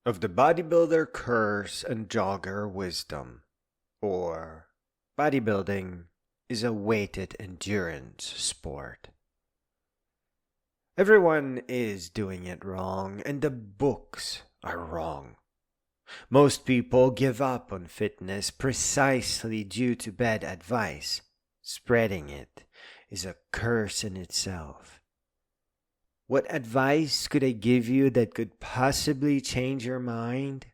of the bodybuilder curse and jogger wisdom, or bodybuilding is a weighted endurance sport. Everyone is doing it wrong, and the books are wrong. Most people give up on fitness precisely due to bad advice. Spreading it is a curse in itself. What advice could I give you that could possibly change your mind?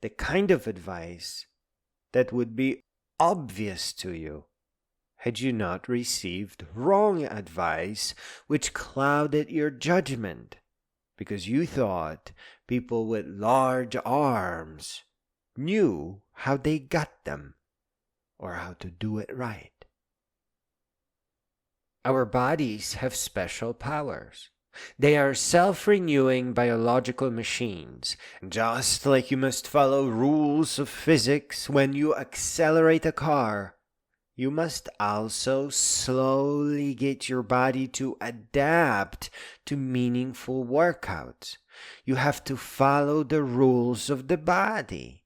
The kind of advice that would be obvious to you had you not received wrong advice which clouded your judgment because you thought people with large arms knew how they got them or how to do it right. Our bodies have special powers. They are self-renewing biological machines. Just like you must follow rules of physics when you accelerate a car, you must also slowly get your body to adapt to meaningful workouts. You have to follow the rules of the body.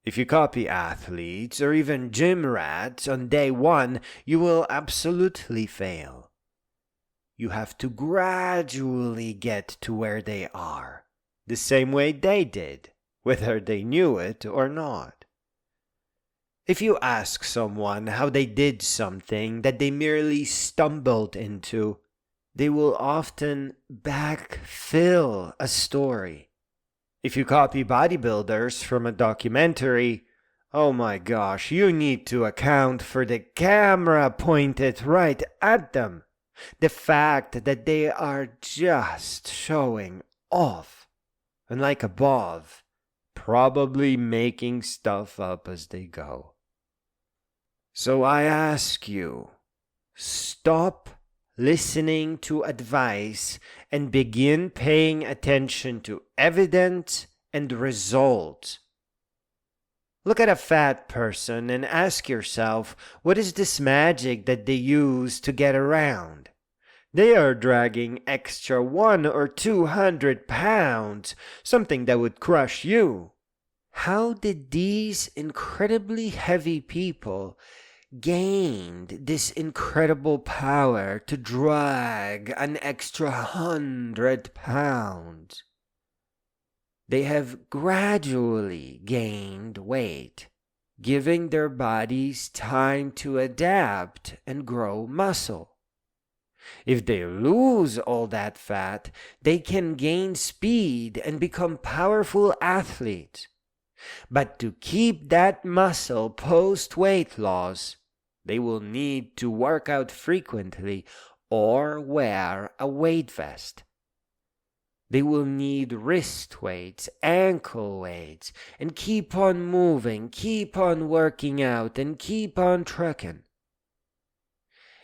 If you copy athletes or even gym rats on day one, you will absolutely fail. You have to gradually get to where they are, the same way they did, whether they knew it or not. If you ask someone how they did something that they merely stumbled into, they will often backfill a story. If you copy bodybuilders from a documentary, oh my gosh, you need to account for the camera pointed right at them. The fact that they are just showing off, and like above, probably making stuff up as they go. So I ask you, stop listening to advice and begin paying attention to evidence and results. Look at a fat person and ask yourself, what is this magic that they use to get around? They are dragging extra 100 or 200 pounds, something that would crush you. How did these incredibly heavy people gained this incredible power to drag an extra 100 pounds? They have gradually gained weight, giving their bodies time to adapt and grow muscle. If they lose all that fat, they can gain speed and become powerful athletes. But to keep that muscle post-weight loss, they will need to work out frequently or wear a weight vest. They will need wrist weights, ankle weights, and keep on moving, keep on working out, and keep on trucking.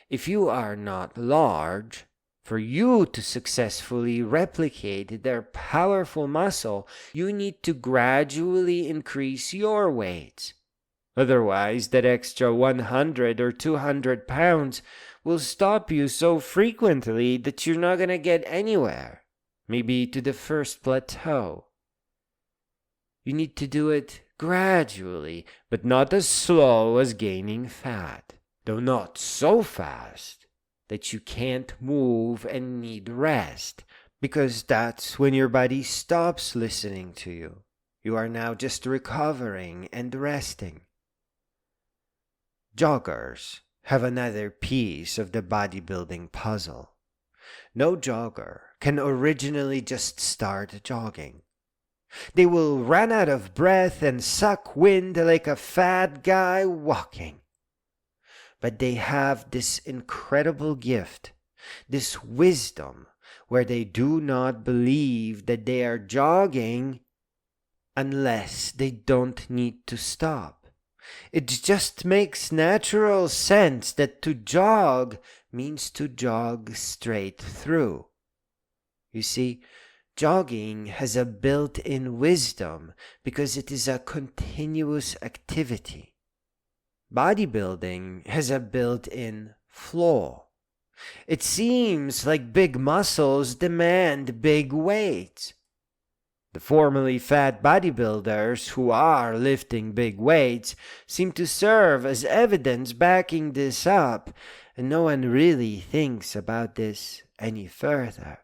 If you are not large, for you to successfully replicate their powerful muscle, you need to gradually increase your weights. Otherwise, that extra 100 or 200 pounds will stop you so frequently that you're not going to get anywhere, maybe to the first plateau. You need to do it gradually, but not as slow as gaining fat, though not so fast that you can't move and need rest, because that's when your body stops listening to you. You are now just recovering and resting. Joggers have another piece of the bodybuilding puzzle. No jogger can originally just start jogging. They will run out of breath and suck wind like a fat guy walking. But they have this incredible gift, this wisdom, where they do not believe that they are jogging unless they don't need to stop. It just makes natural sense that to jog means to jog straight through. You see, jogging has a built-in wisdom because it is a continuous activity. Bodybuilding has a built-in flaw. It seems like big muscles demand big weights. The formerly fat bodybuilders who are lifting big weights seem to serve as evidence backing this up, and no one really thinks about this any further.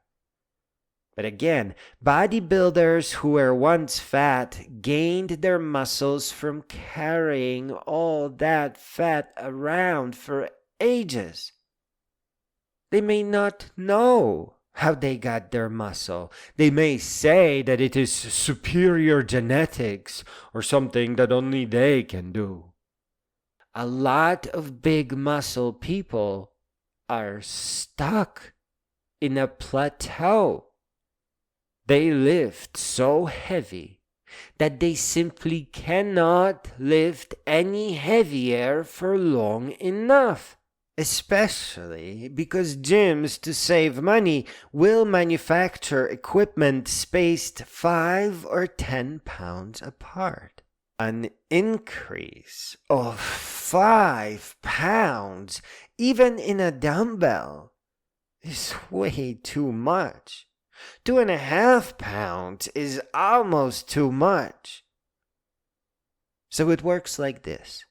But again, bodybuilders who were once fat gained their muscles from carrying all that fat around for ages. They may not know how they got their muscle. They may say that it is superior genetics or something that only they can do. A lot of big muscle people are stuck in a plateau. They lift so heavy that they simply cannot lift any heavier for long enough. Especially because gyms, to save money, will manufacture equipment spaced 5 or 10 pounds apart. An increase of 5 pounds, even in a dumbbell, is way too much. 2.5 pounds is almost too much. So it works like this.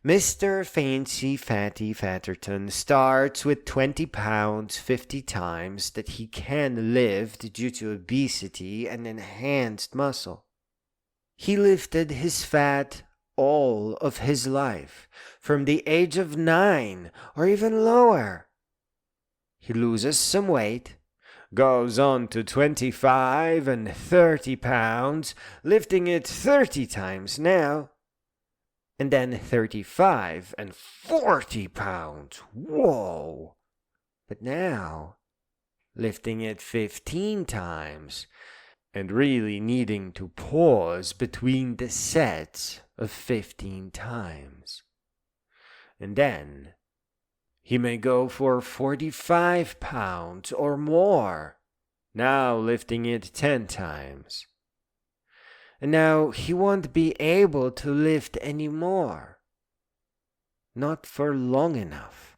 Mr. Fancy Fatty Fatterton starts with 20 pounds 50 times that he can lift due to obesity and enhanced muscle. He lifted his fat all of his life, from the age of 9 or even lower. He loses some weight, goes on to 25 and 30 pounds, lifting it 30 times now. And then 35 and 40 pounds. Whoa! But now, lifting it 15 times and really needing to pause between the sets of 15 times. And then, he may go for 45 pounds or more, now lifting it 10 times. And now he won't be able to lift any more. Not for long enough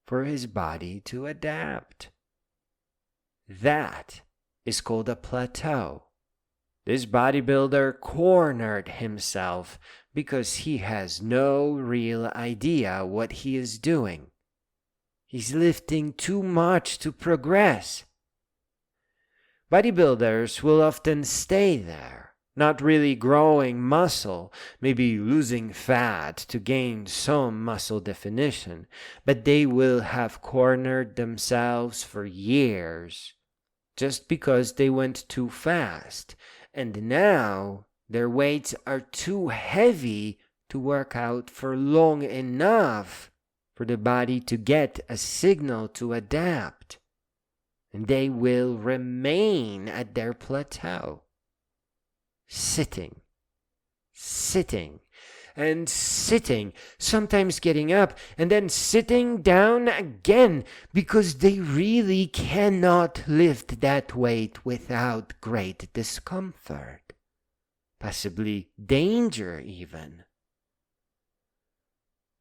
for his body to adapt. That is called a plateau. This bodybuilder cornered himself because he has no real idea what he is doing. He's lifting too much to progress. Bodybuilders will often stay there, not really growing muscle, maybe losing fat to gain some muscle definition, but they will have cornered themselves for years just because they went too fast, and now their weights are too heavy to work out for long enough for the body to get a signal to adapt, and they will remain at their plateau. Sitting, and sitting, sometimes getting up and then sitting down again because they really cannot lift that weight without great discomfort, possibly danger even.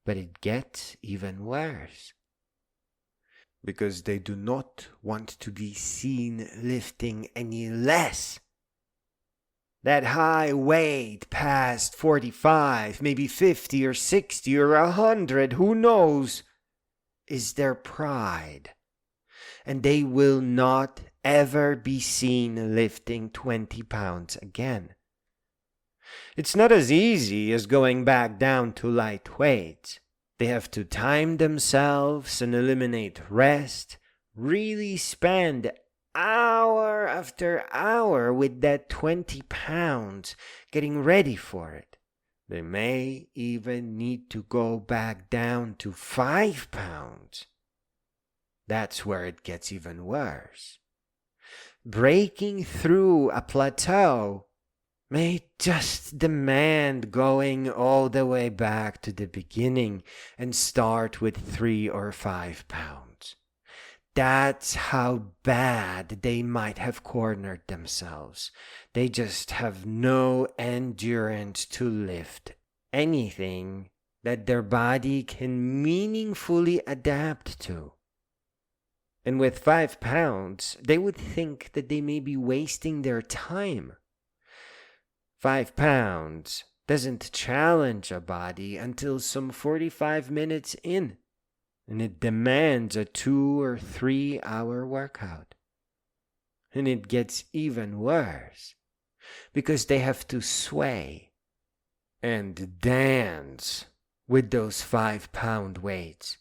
But it gets even worse because they do not want to be seen lifting any less. That high weight past 45, maybe 50 or 60 or 100, who knows, is their pride. And they will not ever be seen lifting 20 pounds again. It's not as easy as going back down to light weights. They have to time themselves and eliminate rest, really spend hour after hour with that 20 pounds, getting ready for it. They may even need to go back down to 5 pounds. That's where it gets even worse. Breaking through a plateau may just demand going all the way back to the beginning and start with 3 or 5 pounds. That's how bad they might have cornered themselves. They just have no endurance to lift anything that their body can meaningfully adapt to. And with 5 pounds, they would think that they may be wasting their time. 5 pounds doesn't challenge a body until some 45 minutes in, and it demands a 2 or 3 hour workout. And it gets even worse, because they have to sway and dance with those 5-pound weights,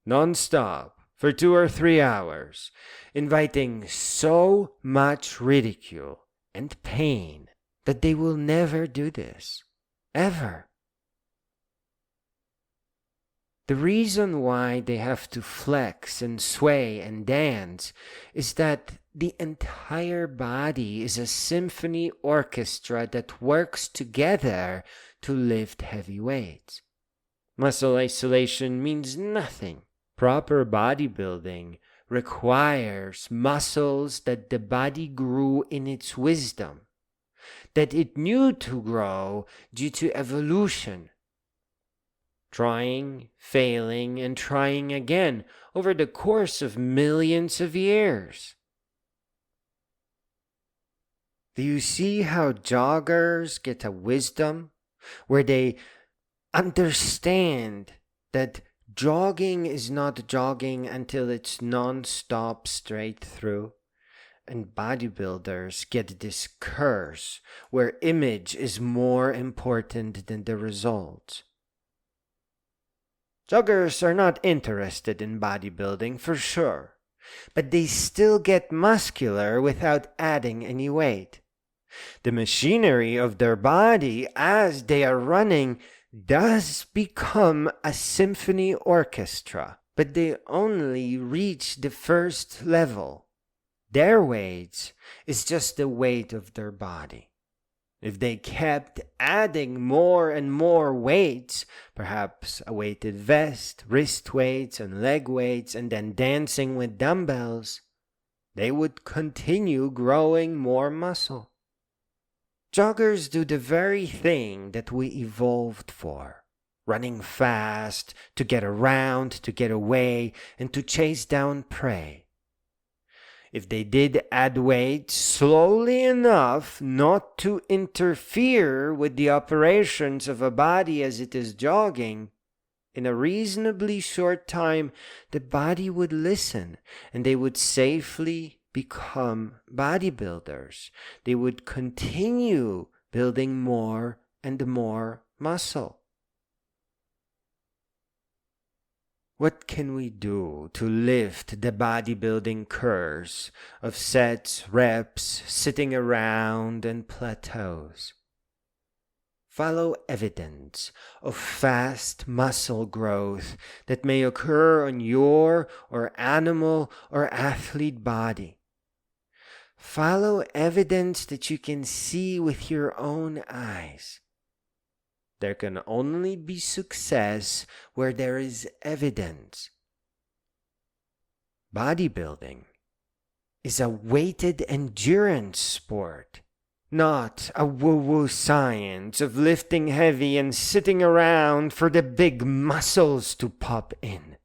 non-stop for 2 or 3 hours, inviting so much ridicule and pain that they will never do this, ever. The reason why they have to flex and sway and dance is that the entire body is a symphony orchestra that works together to lift heavy weights. Muscle isolation means nothing. Proper bodybuilding requires muscles that the body grew in its wisdom, that it knew to grow due to evolution. Trying, failing, and trying again over the course of millions of years. Do you see how joggers get a wisdom where they understand that jogging is not jogging until it's non-stop straight through? And bodybuilders get this curse where image is more important than the result. Joggers are not interested in bodybuilding for sure, but they still get muscular without adding any weight. The machinery of their body as they are running does become a symphony orchestra, but they only reach the first level. Their weight is just the weight of their body. If they kept adding more and more weights, perhaps a weighted vest, wrist weights, and leg weights, and then dancing with dumbbells, they would continue growing more muscle. Joggers do the very thing that we evolved for: running fast, to get around, to get away, and to chase down prey. If they did add weight slowly enough not to interfere with the operations of a body as it is jogging, in a reasonably short time the body would listen and they would safely become bodybuilders. They would continue building more and more muscle. What can we do to lift the bodybuilding curse of sets, reps, sitting around, and plateaus? Follow evidence of fast muscle growth that may occur on your or animal or athlete body. Follow evidence that you can see with your own eyes. There can only be success where there is evidence. Bodybuilding is a weighted endurance sport, not a woo-woo science of lifting heavy and sitting around for the big muscles to pop in.